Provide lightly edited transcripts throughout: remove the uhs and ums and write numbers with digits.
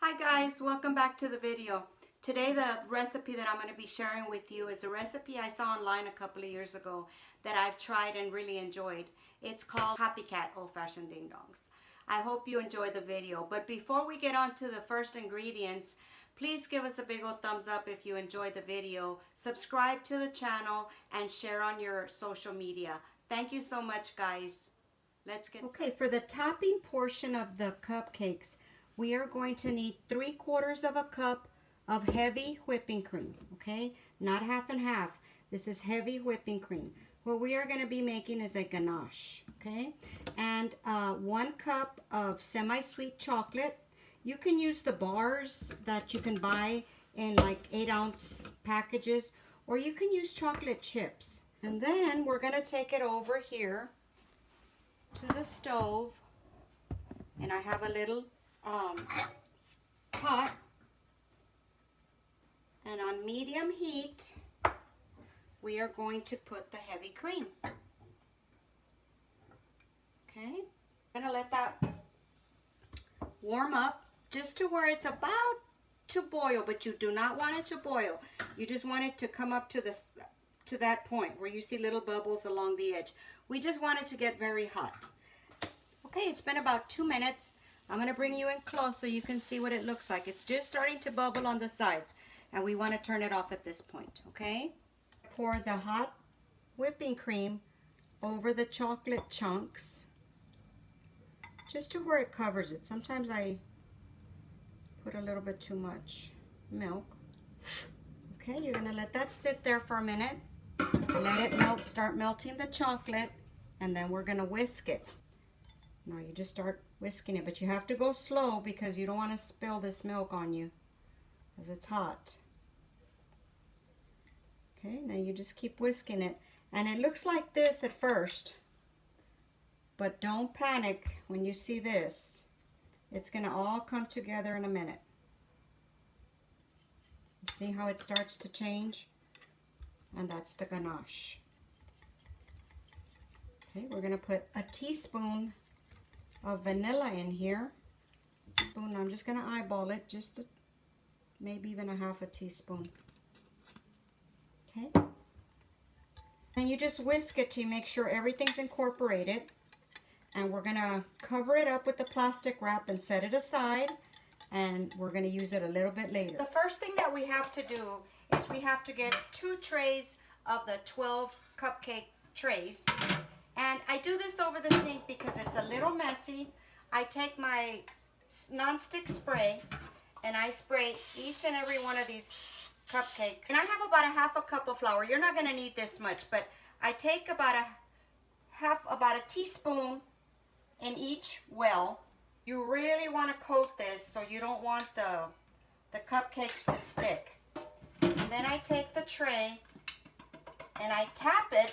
Hi guys, welcome back to the video. Today the recipe that I'm going to be sharing with you is a recipe I saw online a couple of years ago that I've tried and really enjoyed. It's called Copycat Old-Fashioned Ding Dongs. I hope you enjoy the video, but before we get on to the first ingredients, please give us a big old thumbs up if you enjoyed the video, subscribe to the channel, and share on your social media. Thank you so much guys. Let's get started. Okay, for the topping portion of the cupcakes, we are going to need 3/4 of a cup of heavy whipping cream, okay? Not half and half. This is heavy whipping cream. What we are going to be making is a ganache, okay? And 1 cup of semi-sweet chocolate. You can use the bars that you can buy in like 8-ounce packages, or you can use chocolate chips. And then we're going to take it over here to the stove, and I have a little pot, and on medium heat we are going to put the heavy cream. Okay, I'm going to let that warm up just to where it's about to boil, but you do not want it to boil. You just want it to come up to this, to that point where you see little bubbles along the edge. We just want it to get very hot. Okay, it's been about 2 minutes. I'm going to bring you in close so you can see what it looks like. It's just starting to bubble on the sides, and we want to turn it off at this point, okay? Pour the hot whipping cream over the chocolate chunks, just to where it covers it. Sometimes I put a little bit too much milk. Okay, you're going to let that sit there for a minute. Let it melt, start melting the chocolate, and then we're going to whisk it. Now you just start whisking it, but you have to go slow because you don't want to spill this milk on you because it's hot. Okay, now you just keep whisking it, and it looks like this at first, but don't panic when you see this. It's going to all come together in a minute. See how it starts to change? And that's the ganache. Okay, we're going to put a teaspoon of vanilla in here. I'm just going to eyeball it, just maybe even a half a teaspoon. Okay, and you just whisk it to make sure everything's incorporated, and we're going to cover it up with the plastic wrap and set it aside, and we're going to use it a little bit later. The first thing that we have to do is we have to get 2 trays of the 12 cupcake trays. And I do this over the sink because it's a little messy. I take my nonstick spray and I spray each and every one of these cupcakes. And I have about a half a cup of flour. You're not going to need this much, but I take about a teaspoon in each well. You really want to coat this so you don't want the cupcakes to stick. And then I take the tray and I tap it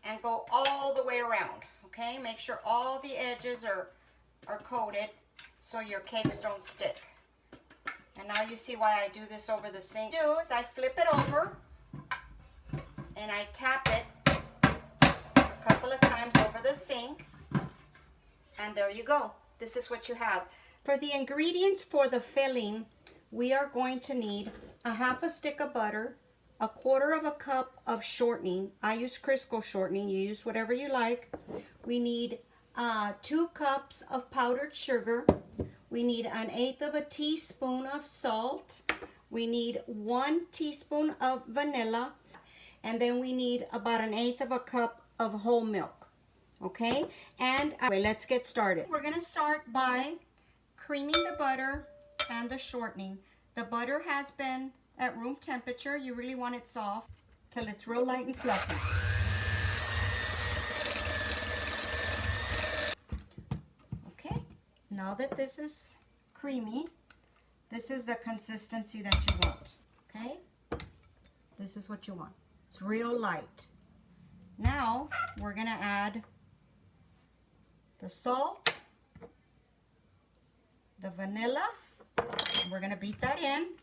and go all the way around, okay? Make sure all the edges are coated so your cakes don't stick. And now you see why I do this over the sink. What I do is I flip it over and I tap it a couple of times over the sink, and there you go. This is what you have. For the ingredients for the filling, we are going to need a half a stick of butter, 1/4 cup of shortening. I use Crisco shortening. You use whatever you like. We need 2 cups of powdered sugar. We need 1/8 teaspoon of salt. We need 1 teaspoon of vanilla. And then we need about 1/8 cup of whole milk. Okay? And let's get started. We're going to start by creaming the butter and the shortening. The butter has been at room temperature. You really want it soft till it's real light and fluffy. Okay, now that this is creamy, this is the consistency that you want. Okay, this is what you want. It's real light. Now we're gonna add the salt, the vanilla. We're gonna beat that in.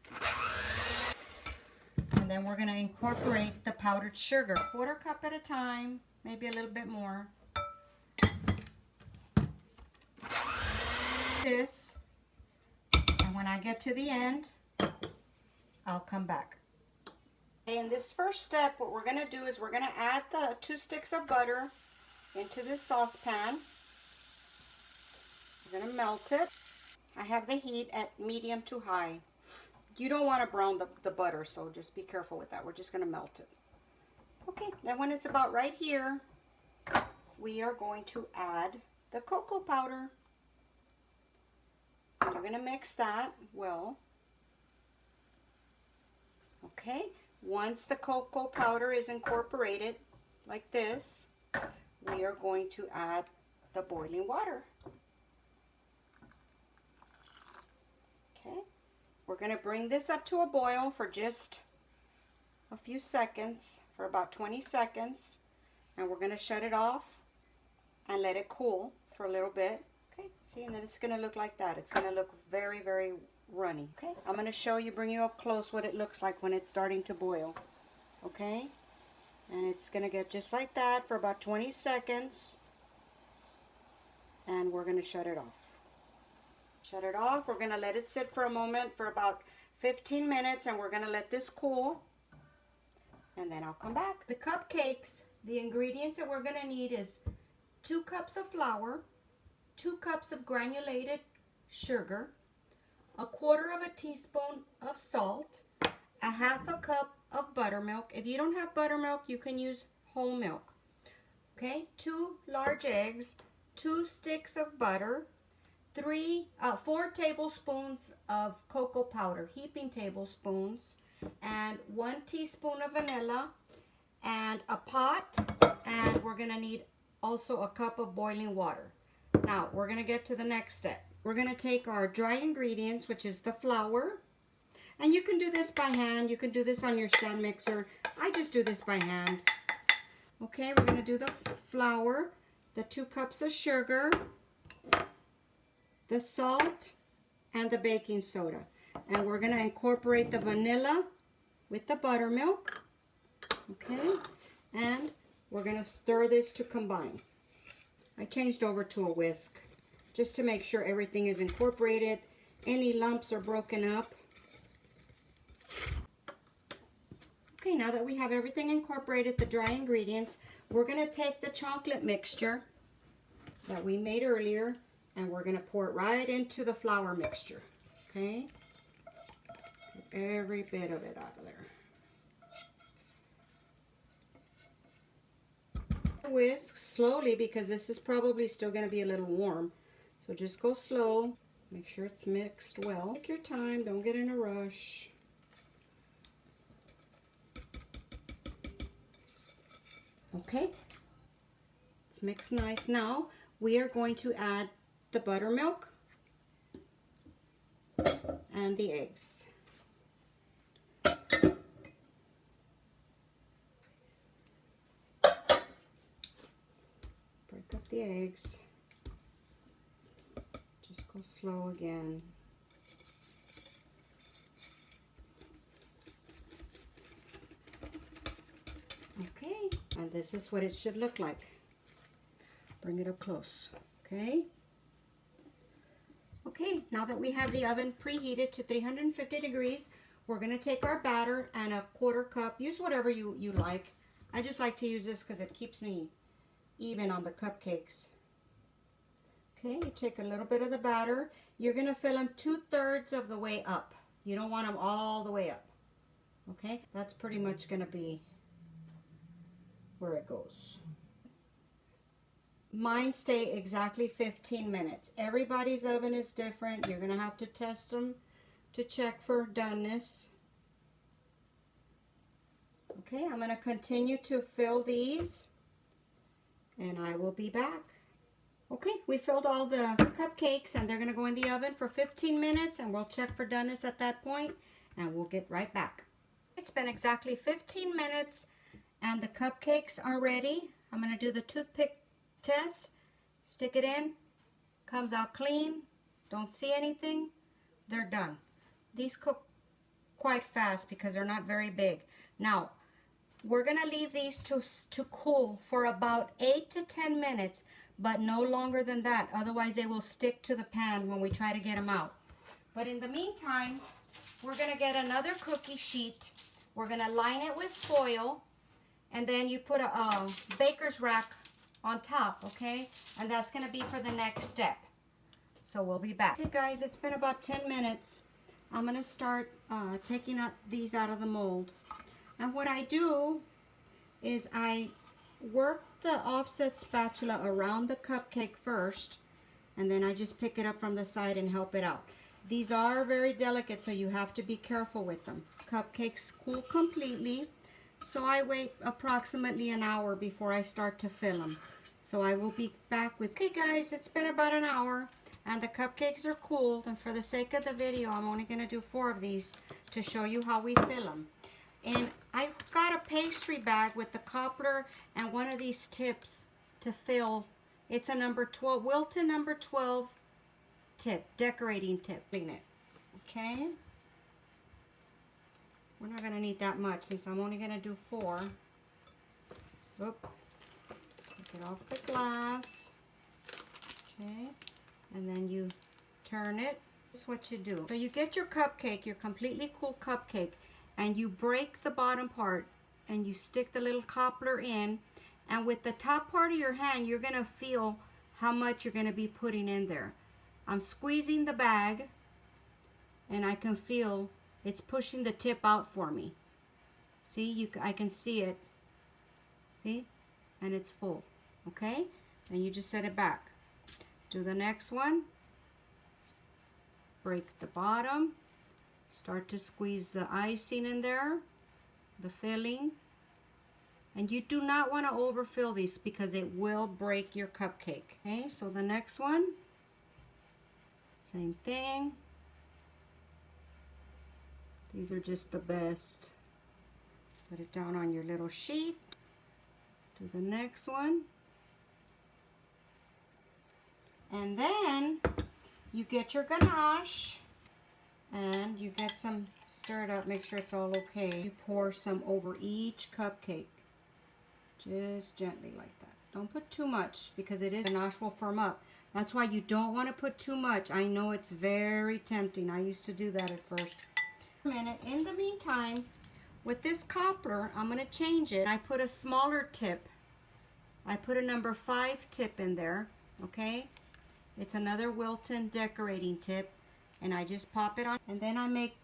And then we're going to incorporate the powdered sugar, 1/4 cup at a time, maybe a little bit more. This, and And when I get to the end, I'll come back. In this first step, what we're going to do is we're going to add the 2 sticks of butter into this saucepan. We're going to melt it. I have the heat at medium to high. You don't want to brown the butter, so just be careful with that. We're just going to melt it. Okay, then when it's about right here, we are going to add the cocoa powder. And you're going to mix that well. Okay, once the cocoa powder is incorporated like this, we are going to add the boiling water. Okay, we're going to bring this up to a boil for just a few seconds, for about 20 seconds, and we're going to shut it off and let it cool for a little bit. Okay, see, and then it's going to look like that. It's going to look very, very runny. Okay, I'm going to show you, bring you up close what it looks like when it's starting to boil. Okay, and it's going to get just like that for about 20 seconds, and we're going to shut it off. Shut it off. We're going to let it sit for a moment, for about 15 minutes, and we're going to let this cool, and then I'll come back. The cupcakes, the ingredients that we're going to need is 2 cups of flour, 2 cups of granulated sugar, 1/4 teaspoon of salt, 1/2 cup of buttermilk. If you don't have buttermilk, you can use whole milk. Okay, 2 large eggs, 2 sticks of butter, 4 tablespoons of cocoa powder, heaping tablespoons, and 1 teaspoon of vanilla, and a pot, and we're gonna need also a cup of boiling water. Now we're gonna get to the next step. We're gonna take our dry ingredients, which is the flour, and you can do this by hand, you can do this on your stand mixer. I just do this by hand. Okay, we're gonna do the flour, the 2 cups of sugar, the salt, and the baking soda. And we're going to incorporate the vanilla with the buttermilk. Okay, and we're going to stir this to combine. I changed over to a whisk just to make sure everything is incorporated. Any lumps are broken up. Okay, now that we have everything incorporated, the dry ingredients, we're going to take the chocolate mixture that we made earlier, and we're going to pour it right into the flour mixture. Okay, get every bit of it out of there. Whisk slowly, because this is probably still going to be a little warm, so just go slow. Make sure it's mixed well. Take your time, don't get in a rush. Okay, it's mixed nice. Now we are going to add the buttermilk and the eggs. Break up the eggs. Just go slow again. Okay, and this is what it should look like. Bring it up close. Okay. Okay, now that we have the oven preheated to 350 degrees, we're going to take our batter and a 1/4 cup. Use whatever you like. I just like to use this because it keeps me even on the cupcakes. Okay, you take a little bit of the batter. You're going to fill them 2/3 of the way up. You don't want them all the way up. Okay, that's pretty much going to be where it goes. Mine stay exactly 15 minutes. Everybody's oven is different. You're going to have to test them to check for doneness. Okay, I'm going to continue to fill these, and I will be back. Okay, we filled all the cupcakes, and they're going to go in the oven for 15 minutes, and we'll check for doneness at that point, and we'll get right back. It's been exactly 15 minutes, and the cupcakes are ready. I'm going to do the toothpick test. Stick it in, comes out clean, don't see anything, they're done. These cook quite fast because they're not very big. Now we're gonna leave these to cool for about 8 to 10 minutes, but no longer than that, otherwise they will stick to the pan when we try to get them out. But in the meantime, we're gonna get another cookie sheet. We're gonna line it with foil, and then you put a baker's rack on top, okay? And that's gonna be for the next step. So we'll be back. Okay guys, it's been about 10 minutes. I'm gonna start taking these out of the mold. And what I do is I work the offset spatula around the cupcake first, and then I just pick it up from the side and help it out. These are very delicate, so you have to be careful with them. Cupcakes cool completely, so I wait approximately an hour before I start to fill them. So I will be back with, okay guys, it's been about an hour and the cupcakes are cooled, and for the sake of the video, I'm only gonna do 4 of these to show you how we fill them. And I got a pastry bag with the cobbler and one of these tips to fill. It's a number 12, Wilton number 12 tip, decorating tip. Clean it, okay? We're not gonna need that much since I'm only gonna do 4. Oop. Take it off the glass, okay? And then you turn it. This is what you do. So you get your cupcake, your completely cool cupcake, and you break the bottom part and you stick the little cobbler in, and with the top part of your hand you're gonna feel how much you're gonna be putting in there. I'm squeezing the bag and I can feel it's pushing the tip out for me. See, I can see it. See? And it's full. Okay? And you just set it back. Do the next one. Break the bottom. Start to squeeze the icing in there, the filling. And you do not want to overfill these because it will break your cupcake. Okay, so the next one, same thing. These are just the best. Put it down on your little sheet. Do the next one. And then you get your ganache and you get some, stir it up, make sure it's all okay. You pour some over each cupcake, just gently like that. Don't put too much because ganache will firm up. That's why you don't want to put too much. I know it's very tempting. I used to do that at first. A minute. In the meantime, with this cobbler, I'm going to change it. I put a smaller tip. I put a number 5 tip in there, okay? It's another Wilton decorating tip, and I just pop it on, and then I make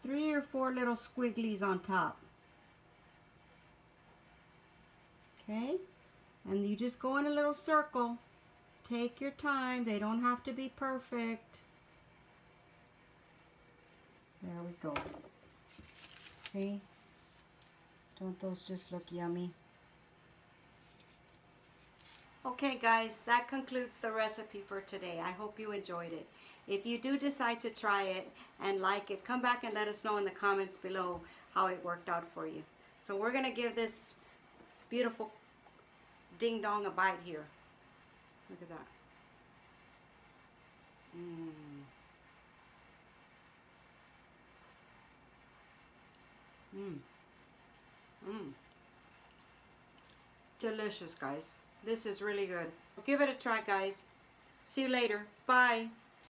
3 or 4 little squigglies on top. Okay? And you just go in a little circle. Take your time. They don't have to be perfect. There we go. See? Don't those just look yummy? Okay guys, that concludes the recipe for today. I hope you enjoyed it. If you do decide to try it and like it, come back and let us know in the comments below how it worked out for you. So we're going to give this beautiful ding dong a bite here. Look at that. Delicious, guys. This is really good. Give it a try, guys. See you later. Bye.